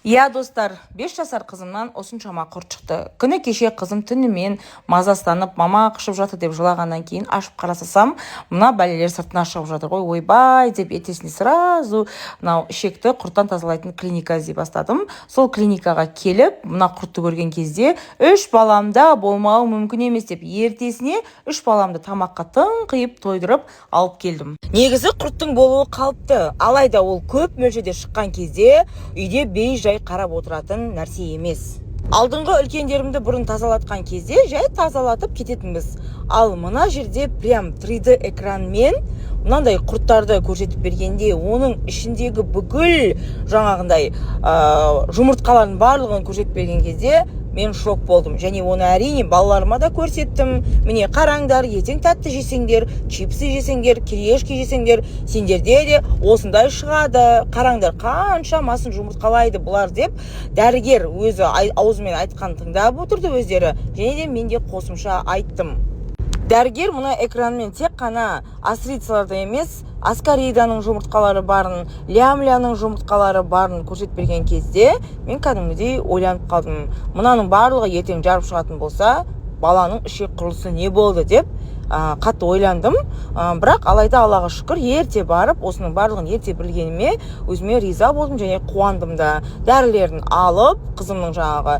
Иә достар, 5 жасар қызымнан осыншама құрт шықты. Күні кеше қызым түнімен мазастанып, мама қышып жатыр деп жылағаннан кейін ашып қарасам, мына бәлелер сыртына шығып жатыр ғой. Ойбай деп ертесіне сразу мынау ішекті құрттан тазалайтын клиника іздей бастадым. Сол клиникаға келіп, мына құртты көрген кезде 3 баламда болмауы мүмкін емес деп ертесіне 3 баламды тамаққа тыңқиып тойдырып алып келдім. Негізі құрттың болуы қалыпты, алайда ол көп мөлшерде шыққан кезде үйде бей-жай қарап отыратын нәрсе емес. Алдыңғы үлкендерімді бұрын тазалатқан кезде жай тазалатып кететінбіз. Ал мына жерде прям 3D экранмен мынандай құрттарды көрсетіп бергенде, оның ішіндегі бүкіл жаңағындай жұмыртқалардың барлығын көрсетіп берген кезде мен шок болдым. Және оны әрине балаларыма да көрсеттім. Міне қараңдар, ертең тәтті жесеңдер, чипсы жесеңдер, кириешки жесеңдер, сендерде де осындай шығады. Қараңдар, қаншамасын жұмыртқалайды бұлар деп дәрігер өзі аузымен айтқан тыңдап отырды өздері. Және де мен де қосымша айттым. Дәрігер мұна экранмен тек қана астрицаларды емес, аскариданың жұмыртқалары барын, лямляның жұмыртқалары барын көрсетіп берген кезде мен кәдімгідей ойланып қалдым. Мұнаның барлығы ертең жарып шығатын болса, баланың ішек құрылысы не болды деп қатты ойландым. Бірақ алайда Аллаға шүкір, ерте барып, осының барлығын ерте білгеніме өзіме риза болдым және қуандым да. Дәрілерін алып, қызымның жаңағы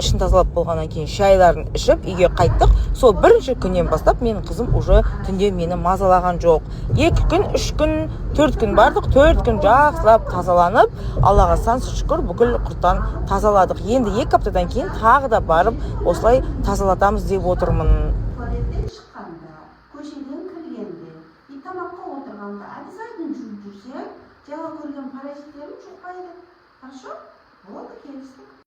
ішін тазалап болғаннан кейін шайларын ішіп, үйге қайттық. Сол бірінші күннен бастап менің қызым уже түнде мені мазалаған жоқ. 2 күн, 3 күн, 4 күн бардық, 4 күн жақсылап тазаланып, Аллаға сансыз шүкір бүкіл құрттан тазаладық. Енді 2 аптадан кейін тағы да барып осылай тазалатамыз деп отырмын. Көшеден кіргенде, тамаққа отырғанда обязательно жүріп жүрсе, жаңа көрген паразиттерім жұқпайды. Хорошо? Болды, келістік.